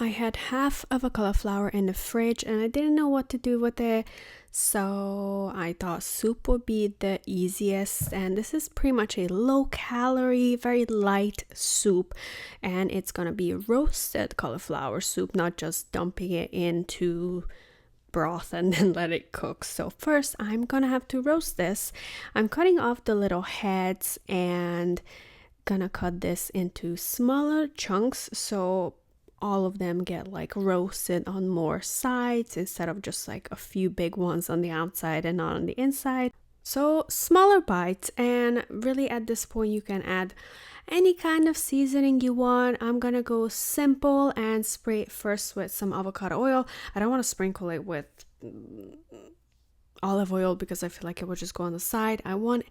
I had half of a cauliflower in the fridge and I didn't know what to do with it. So I thought soup would be the easiest. And this is pretty much a low calorie, very light soup. And it's gonna be roasted cauliflower soup, not just dumping it into broth and then let it cook. So first I'm gonna have to roast this. I'm cutting off the little heads and gonna cut this into smaller chunks so all of them get like roasted on more sides instead of just like a few big ones on the outside and not on the inside. So smaller bites, and really at this point you can add any kind of seasoning you want. I'm gonna go simple and spray it first with some avocado oil. I don't want to sprinkle it with olive oil because I feel like it would just go on the side. I want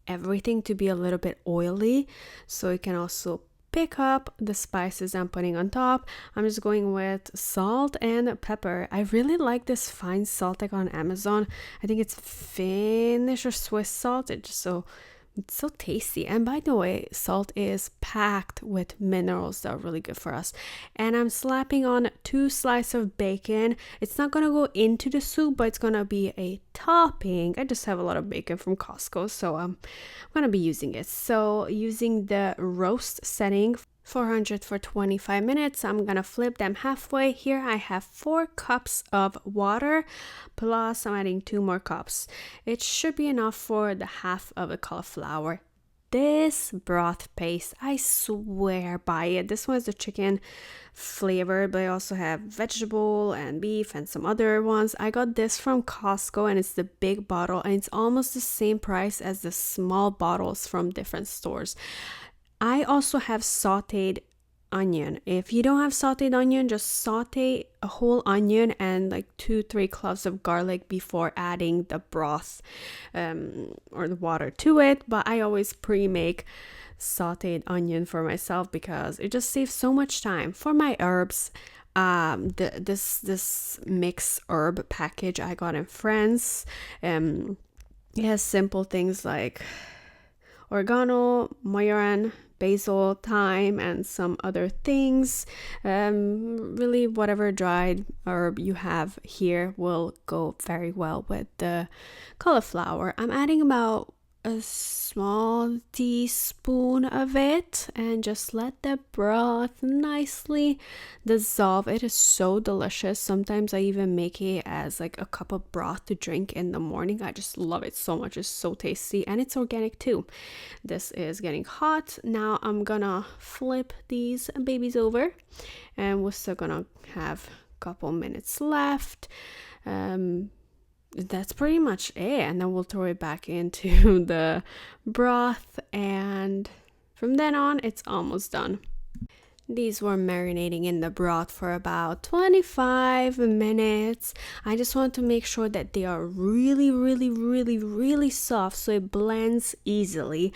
everything to be a little bit oily so you can also pick up the spices I'm putting on top. I'm just going with salt and pepper. I really like this fine salt I got on Amazon. I think it's Finnish or Swiss salt. It's so tasty. And by the way, salt is packed with minerals that are really good for us. And I'm slapping on 2 slices of bacon. It's not gonna go into the soup, but it's gonna be a topping. I just have a lot of bacon from Costco, so I'm gonna be using it. So using the roast setting, 400 for 25 minutes. I'm gonna flip them halfway. Here I have 4 cups of water, plus I'm adding 2 more cups. It should be enough for the half of the cauliflower. This broth paste, I swear by it. This one is the chicken flavor, but I also have vegetable and beef and some other ones. I got this from Costco and it's the big bottle and it's almost the same price as the small bottles from different stores. I also have sauteed onion. If you don't have sauteed onion, just saute a whole onion and like 2-3 cloves of garlic before adding the broth or the water to it. But I always pre-make sauteed onion for myself because it just saves so much time. For my herbs, this mixed herb package I got in France, it has simple things like oregano, majoran, basil, thyme, and some other things. Really, whatever dried herb you have here will go very well with the cauliflower. I'm adding about a small teaspoon of it and just let the broth nicely dissolve. It is so delicious. Sometimes I even make it as like a cup of broth to drink in the morning. I just love it so much. It's so tasty and it's organic too. This is getting hot. Now I'm gonna flip these babies over and we're still gonna have a couple minutes left. That's pretty much it, and then we'll throw it back into the broth, and from then on it's almost done. These were marinating in the broth for about 25 minutes. I just want to make sure that they are really, really, really, really soft so it blends easily.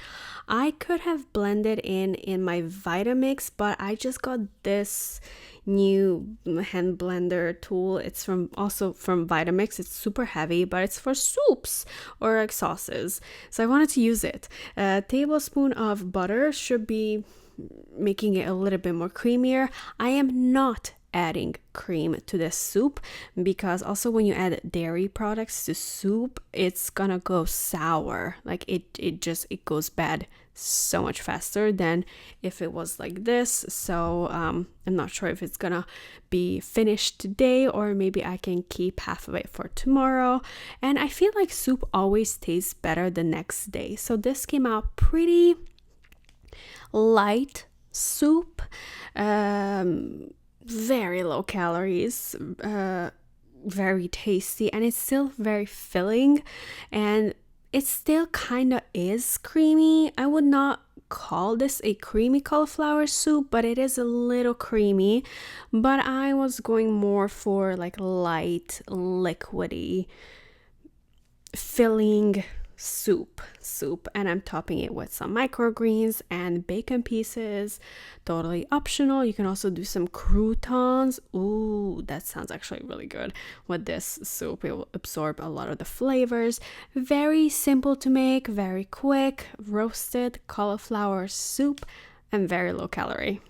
I could have blended in my Vitamix, but I just got this new hand blender tool. It's also from Vitamix. It's super heavy, but it's for soups or like sauces. So I wanted to use it. A tablespoon of butter should be making it a little bit more creamier. I am not adding cream to this soup because also when you add dairy products to soup, it's gonna go sour. Like it goes bad so much faster than if it was like this. So I'm not sure if it's gonna be finished today or maybe I can keep half of it for tomorrow. And I feel like soup always tastes better the next day. So this came out pretty light soup, very low calories, very tasty, and it's still very filling, and it still kind of is creamy. I would not call this a creamy cauliflower soup, but it is a little creamy. But I was going more for like light, liquidy, filling soup, and I'm topping it with some microgreens and bacon pieces. Totally optional. You can also do some croutons. Ooh, that sounds actually really good with this soup. It will absorb a lot of the flavors. Very simple to make, very quick, roasted cauliflower soup, and very low calorie.